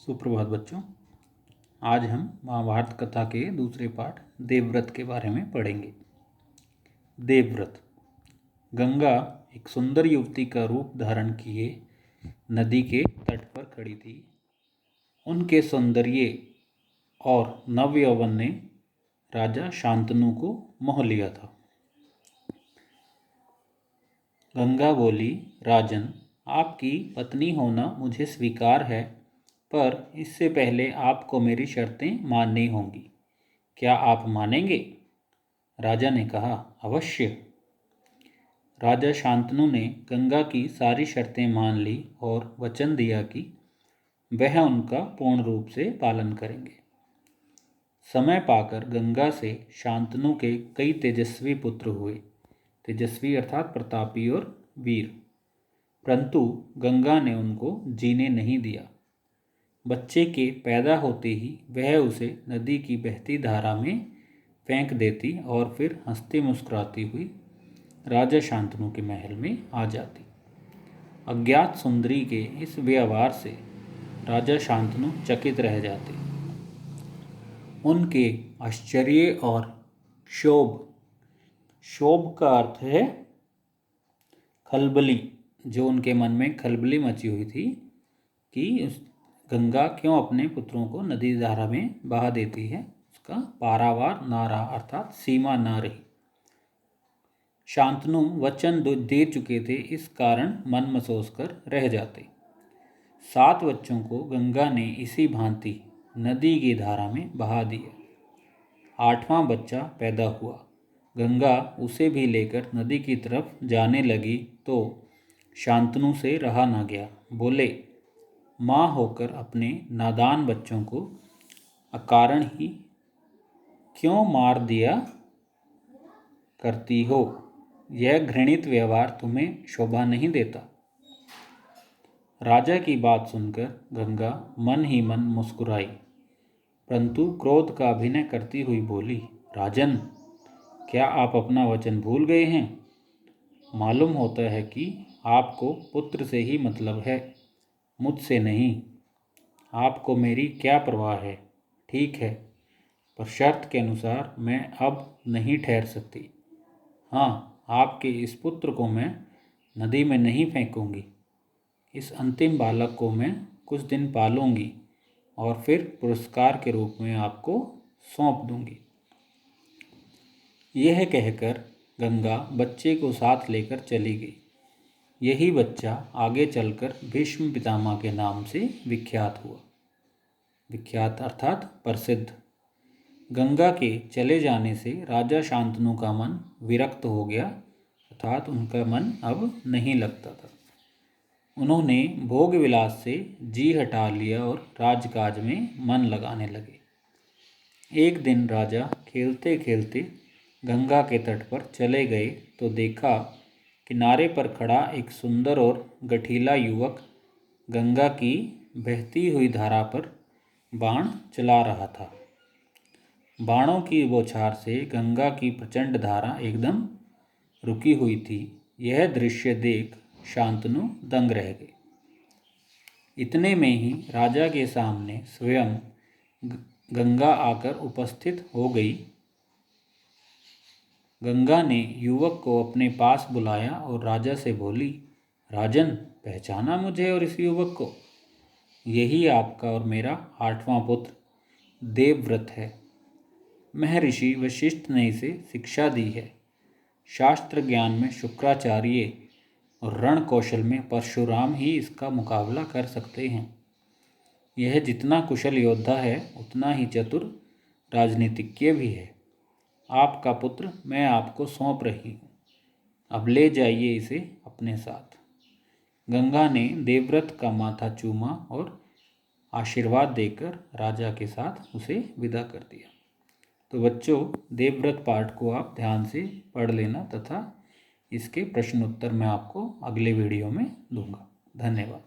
सुप्रभात बच्चों। आज हम महाभारत कथा के दूसरे पाठ देवव्रत के बारे में पढ़ेंगे। देवव्रत। गंगा एक सुंदर युवती का रूप धारण किए नदी के तट पर खड़ी थी। उनके सौंदर्य और नव यौवन ने राजा शांतनु को मोह लिया था। गंगा बोली, राजन, आपकी पत्नी होना मुझे स्वीकार है, पर इससे पहले आपको मेरी शर्तें माननी होंगी। क्या आप मानेंगे? राजा ने कहा, अवश्य। राजा शांतनु ने गंगा की सारी शर्तें मान ली और वचन दिया कि वह उनका पूर्ण रूप से पालन करेंगे। समय पाकर गंगा से शांतनु के कई तेजस्वी पुत्र हुए। तेजस्वी अर्थात प्रतापी और वीर। परंतु गंगा ने उनको जीने नहीं दिया। बच्चे के पैदा होते ही वह उसे नदी की बहती धारा में फेंक देती और फिर हंसती मुस्कुराती हुई राजा शांतनु के महल में आ जाती। अज्ञात सुंदरी के इस व्यवहार से राजा शांतनु चकित रह जाते। उनके आश्चर्य और क्षोभ का अर्थ है खलबली, जो उनके मन में खलबली मची हुई थी कि गंगा क्यों अपने पुत्रों को नदी धारा में बहा देती है, उसका पारावार ना रहा अर्थात सीमा ना रही। शांतनु वचन दे चुके थे, इस कारण मन मसोस कर रह जाते। 7 बच्चों को गंगा ने इसी भांति नदी की धारा में बहा दिया। 8वां बच्चा पैदा हुआ। गंगा उसे भी लेकर नदी की तरफ जाने लगी तो शांतनु से रहा ना गया। बोले, माँ होकर अपने नादान बच्चों को अकारण ही क्यों मार दिया करती हो? यह घृणित व्यवहार तुम्हें शोभा नहीं देता। राजा की बात सुनकर गंगा मन ही मन मुस्कुराई, परंतु क्रोध का अभिनय करती हुई बोली, राजन, क्या आप अपना वचन भूल गए हैं? मालूम होता है कि आपको पुत्र से ही मतलब है, मुझसे नहीं। आपको मेरी क्या परवाह है? ठीक है, पर शर्त के अनुसार मैं अब नहीं ठहर सकती। हाँ, आपके इस पुत्र को मैं नदी में नहीं फेंकूंगी। इस अंतिम बालक को मैं कुछ दिन पालूंगी और फिर पुरस्कार के रूप में आपको सौंप दूंगी। यह कहकर गंगा बच्चे को साथ लेकर चली गई। यही बच्चा आगे चलकर भीष्म पितामह के नाम से विख्यात हुआ। विख्यात अर्थात प्रसिद्ध। गंगा के चले जाने से राजा शांतनु का मन विरक्त हो गया, अर्थात उनका मन अब नहीं लगता था। उन्होंने भोग विलास से जी हटा लिया और राजकाज में मन लगाने लगे। एक दिन राजा खेलते खेलते गंगा के तट पर चले गए तो देखा किनारे पर खड़ा एक सुंदर और गठीला युवक गंगा की बहती हुई धारा पर बाण चला रहा था। बाणों की बौछार से गंगा की प्रचंड धारा एकदम रुकी हुई थी। यह दृश्य देख शांतनु दंग रह गए। इतने में ही राजा के सामने स्वयं गंगा आकर उपस्थित हो गई। गंगा ने युवक को अपने पास बुलाया और राजा से बोली, राजन, पहचाना मुझे और इस युवक को? यही आपका और मेरा 8वां पुत्र देवव्रत है। महर्षि वशिष्ठ ने इसे शिक्षा दी है। शास्त्र ज्ञान में शुक्राचार्य और रण कौशल में परशुराम ही इसका मुकाबला कर सकते हैं। यह जितना कुशल योद्धा है उतना ही चतुर राजनीतिज्ञ भी है। आपका पुत्र मैं आपको सौंप रही हूँ। अब ले जाइए इसे अपने साथ। गंगा ने देवव्रत का माथा चूमा और आशीर्वाद देकर राजा के साथ उसे विदा कर दिया। तो बच्चों, देवव्रत पाठ को आप ध्यान से पढ़ लेना तथा इसके प्रश्न उत्तर मैं आपको अगले वीडियो में दूंगा। धन्यवाद।